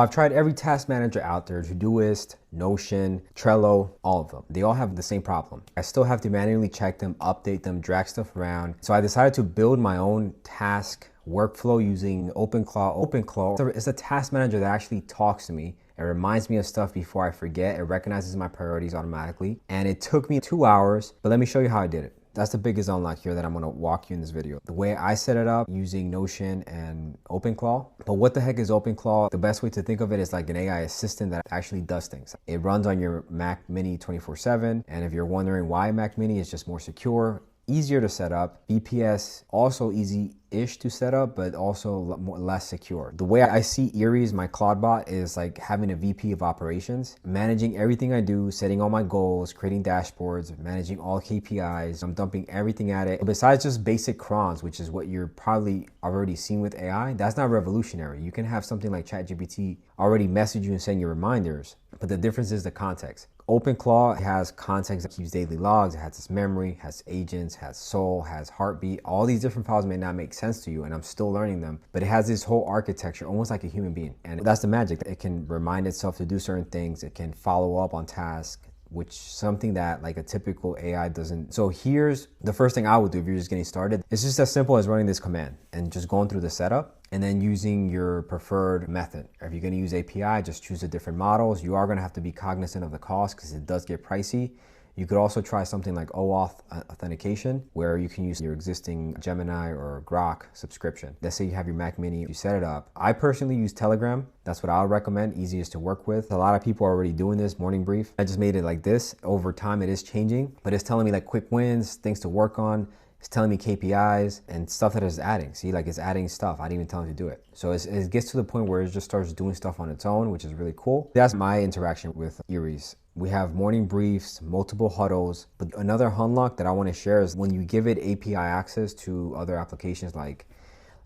I've tried every task manager out there, Todoist, Notion, Trello, all of them. They all have the same problem. I still have to manually check them, update them, drag stuff around. So I decided to build my own task workflow using OpenClaw. OpenClaw is a task manager that actually talks to me. It reminds me of stuff before I forget. It recognizes my priorities automatically. And it took me 2 hours, but let me show you how I did it. That's the biggest unlock here that I'm gonna walk you in this video. The way I set it up using Notion and OpenClaw. But what the heck is OpenClaw? The best way to think of it is like an AI assistant that actually does things. It runs on your Mac Mini 24/7. And if you're wondering why Mac Mini is just more secure, easier to set up. BPS also easy-ish to set up, but also less secure. The way I see Aries, my Claude bot, is like having a VP of operations, managing everything I do, setting all my goals, creating dashboards, managing all KPIs. I'm dumping everything at it. Besides just basic crons, which is what you're probably already seen with AI, that's not revolutionary. You can have something like ChatGPT already message you and send you reminders, but the difference is the context. OpenClaw has context that keeps daily logs, it has its memory, has agents, has soul, has heartbeat. All these different files may not make sense to you, and I'm still learning them, but it has this whole architecture, almost like a human being. And that's the magic. It can remind itself to do certain things. It can follow up on tasks, which something that like a typical AI doesn't. So here's the first thing I would do if you're just getting started. It's just as simple as running this command and just going through the setup and then using your preferred method. If you're gonna use API, just choose the different models. You are gonna have to be cognizant of the cost because it does get pricey. You could also try something like OAuth authentication, where you can use your existing Gemini or Grok subscription. Let's say you have your Mac Mini, you set it up. I personally use Telegram. That's what I would recommend, easiest to work with. A lot of people are already doing this, morning brief. I just made it like this. Over time, it is changing, but it's telling me like quick wins, things to work on. It's telling me KPIs and stuff that it's adding. See, like it's adding stuff. I didn't even tell it to do it. So it gets to the point where it just starts doing stuff on its own, which is really cool. That's my interaction with Aries. We have morning briefs, multiple huddles, but another unlock that I want to share is when you give it API access to other applications like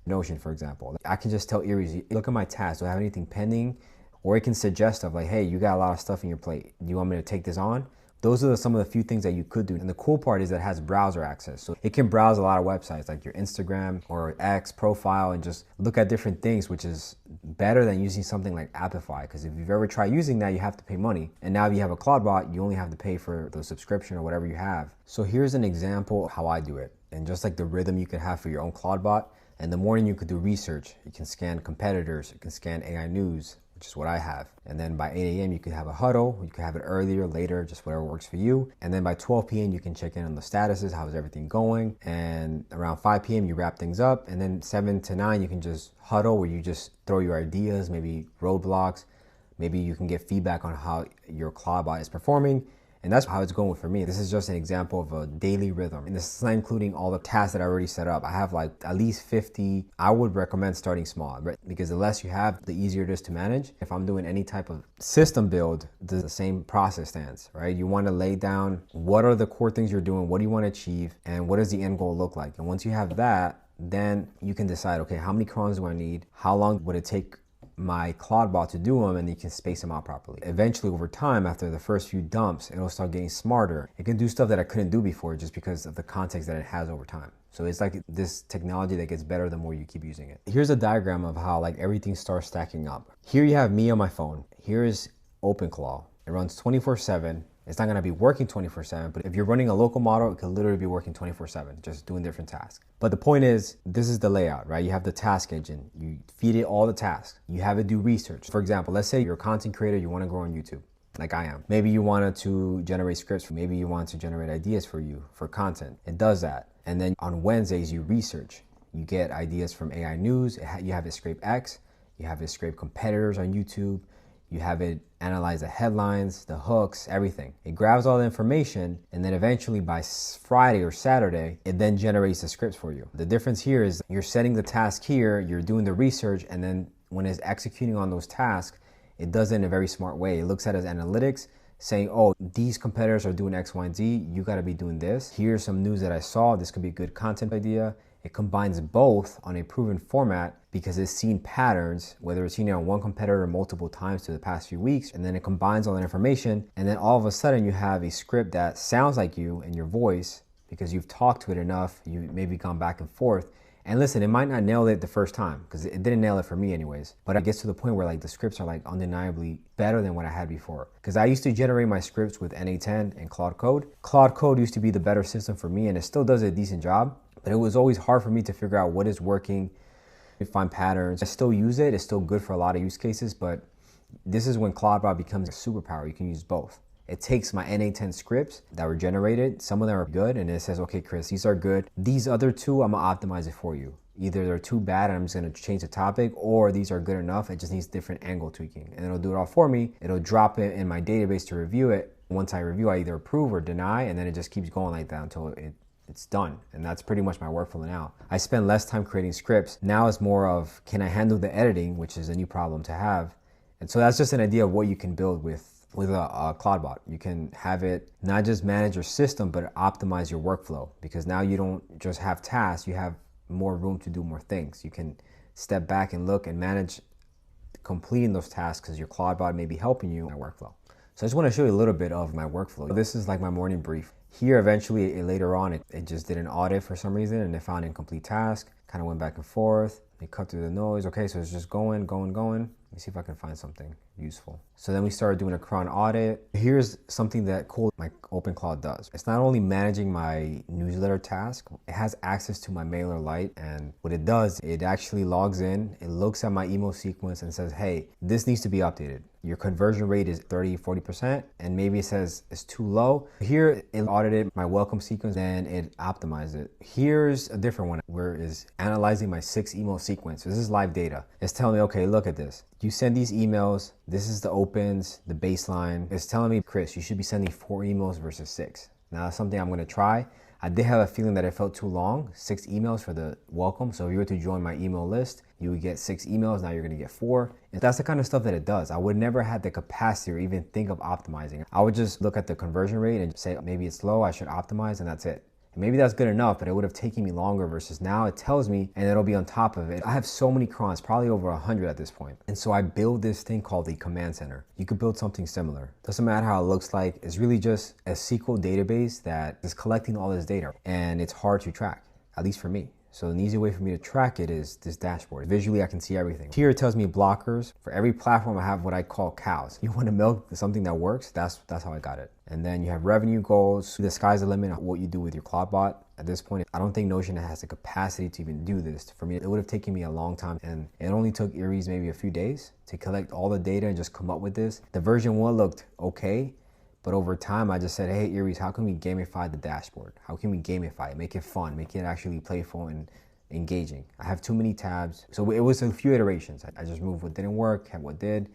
Notion, for example. I can just tell Aries, look at my tasks. Do I have anything pending? Or it can suggest stuff like, hey, you got a lot of stuff in your plate. Do you want me to take this on? Those are some of the few things that you could do. And the cool part is that it has browser access. So it can browse a lot of websites like your Instagram or X profile and just look at different things, which is better than using something like Appify. Because if you've ever tried using that, you have to pay money. And now if you have a Claude bot, you only have to pay for the subscription or whatever you have. So here's an example of how I do it. And just like the rhythm you could have for your own Claude bot, in the morning you could do research. You can scan competitors, you can scan AI news, which is what I have. And then by 8 a.m. you could have a huddle. You could have it earlier, later, just whatever works for you. And then by 12 p.m. you can check in on the statuses, how's everything going. And around 5 p.m. you wrap things up. And then 7 to 9 you can just huddle where you just throw your ideas, maybe roadblocks. Maybe you can get feedback on how your Claude bot is performing. And that's how it's going for me. This is just an example of a daily rhythm. And this is not including all the tasks that I already set up. I have like at least 50. I would recommend starting small, right? Because the less you have, the easier it is to manage. If I'm doing any type of system build, the same process stands, right? You want to lay down what are the core things you're doing, what do you want to achieve, and what does the end goal look like? And once you have that, then you can decide, okay, how many crons do I need? How long would it take my Claude bot to do them, and you can space them out properly. Eventually, over time, after the first few dumps, it'll start getting smarter. It can do stuff that I couldn't do before just because of the context that it has over time. So it's like this technology that gets better the more you keep using it. Here's a diagram of how like everything starts stacking up. Here you have me on my phone. Here is OpenClaw. It runs 24/7. It's not gonna be working 24/7, but if you're running a local model, it could literally be working 24/7, just doing different tasks. But the point is, this is the layout, right? You have the task engine. You feed it all the tasks. You have it do research. For example, let's say you're a content creator, you wanna grow on YouTube, like I am. Maybe you wanted to generate scripts, maybe you want to generate ideas for you, for content. It does that. And then on Wednesdays, you research. You get ideas from AI news. You have it scrape X. You have it scrape competitors on YouTube. You have it analyze the headlines, the hooks, everything. It grabs all the information, and then eventually by Friday or Saturday, it then generates the scripts for you. The difference here is you're setting the task here, you're doing the research, and then when it's executing on those tasks, it does it in a very smart way. It looks at it as analytics, saying, oh, these competitors are doing X, Y, and Z. You got to be doing this. Here's some news that I saw. This could be a good content idea. It combines both on a proven format because it's seen patterns, whether it's seen it on one competitor multiple times to the past few weeks, and then it combines all that information, and then all of a sudden you have a script that sounds like you in your voice because you've talked to it enough, you maybe gone back and forth, And listen, it might not nail it the first time, because it didn't nail it for me anyways. But it gets to the point where like the scripts are like undeniably better than what I had before. Because I used to generate my scripts with NA10 and Claude Code. Claude Code used to be the better system for me, and it still does a decent job. But it was always hard for me to figure out what is working, find patterns. I still use it. It's still good for a lot of use cases, but this is when CloudBot becomes a superpower. You can use both. It takes my NA10 scripts that were generated. Some of them are good, and it says, okay, Chris, these are good. These other two, I'm gonna optimize it for you. Either they're too bad and I'm just gonna change the topic, or these are good enough, it just needs different angle tweaking. And it'll do it all for me. It'll drop it in my database to review it. Once I review, I either approve or deny, and then it just keeps going like that until it's done. And that's pretty much my workflow now. I spend less time creating scripts. Now it's more of, can I handle the editing, which is a new problem to have. And so that's just an idea of what you can build with a CloudBot. You can have it not just manage your system, but optimize your workflow, because now you don't just have tasks, you have more room to do more things. You can step back and look and manage completing those tasks because your CloudBot may be helping you in your workflow. So I just want to show you a little bit of my workflow. This is like my morning brief. Here, eventually, later on, it just did an audit for some reason, and it found incomplete task. Kind of went back and forth. It cut through the noise. Okay, so it's just going. Let me see if I can find something useful. So then we started doing a cron audit. Here's something that cool my OpenClaw does. It's not only managing my newsletter task, it has access to my MailerLite. And what it does, it actually logs in, it looks at my email sequence and says, hey, this needs to be updated. Your conversion rate is 30-40%, and maybe it says it's too low. Here, it audited my welcome sequence and it optimized it. Here's a different one where it's analyzing my 6 email sequence. This is live data. It's telling me, okay, look at this. You send these emails, this is the opens, the baseline. It's telling me, Chris, you should be sending 4 emails versus 6. Now that's something I'm gonna try. I did have a feeling that it felt too long, 6 emails for the welcome. So if you were to join my email list, you would get 6 emails, now you're gonna get 4. And that's the kind of stuff that it does. I would never have the capacity or even think of optimizing. I would just look at the conversion rate and say, maybe it's low, I should optimize, and that's it. And maybe that's good enough, but it would have taken me longer versus now it tells me and it'll be on top of it. I have so many crons, probably over 100 at this point. And so I build this thing called the command center. You could build something similar. Doesn't matter how it looks like. It's really just a SQL database that is collecting all this data, and it's hard to track, at least for me. So an easy way for me to track it is this dashboard. Visually, I can see everything. Here it tells me blockers. For every platform, I have what I call cows. You want to milk something that works, that's how I got it. And then you have revenue goals. The sky's the limit on what you do with your CloudBot. At this point, I don't think Notion has the capacity to even do this. For me, it would have taken me a long time, and it only took Aries maybe a few days to collect all the data and just come up with this. The version 1 looked okay, but over time, I just said, hey, Aries, how can we gamify the dashboard? How can we gamify it? Make it fun, make it actually playful and engaging. I have too many tabs. So it was a few iterations. I just moved what didn't work, kept what did.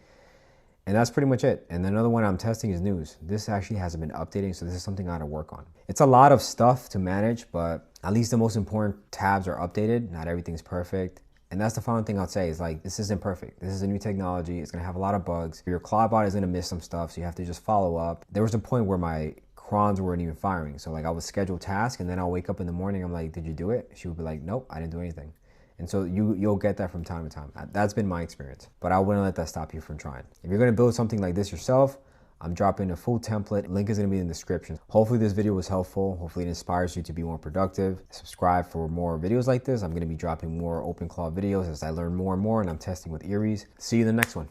And that's pretty much it. And another one I'm testing is news. This actually hasn't been updating, so this is something I gotta work on. It's a lot of stuff to manage, but at least the most important tabs are updated. Not everything's perfect. And that's the final thing I'll say is like, this isn't perfect. This is a new technology. It's gonna have a lot of bugs. Your CloudBot is gonna miss some stuff, so you have to just follow up. There was a point where my crons weren't even firing. So like I would schedule tasks and then I'll wake up in the morning, I'm like, did you do it? She would be like, nope, I didn't do anything. And so you'll get that from time to time. That's been my experience, but I wouldn't let that stop you from trying. If you're gonna build something like this yourself, I'm dropping a full template. Link is gonna be in the description. Hopefully this video was helpful. Hopefully it inspires you to be more productive. Subscribe for more videos like this. I'm gonna be dropping more OpenClaw videos as I learn more and more, and I'm testing with Aries. See you in the next one.